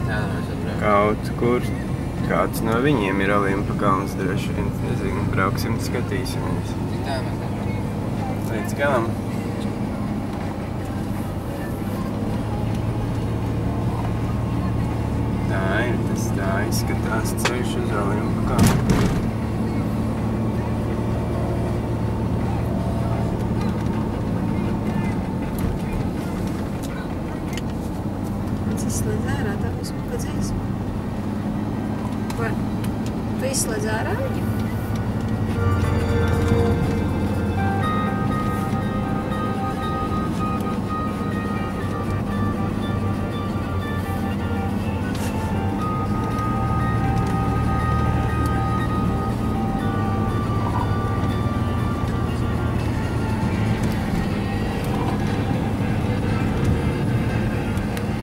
Jā, mēs atbraucam. Kaut kur kāds no viņiem ir Olimpa kalns droši vien. Nezinu, brauksim, skatīsimies. Tā mēs atbraucam. Līdz galam. Tā izskatās ceļš uz Olimpa kalnu. Mans izslēdz ārā, tā visu padzīs. Vai? Tu izslēdz ārā?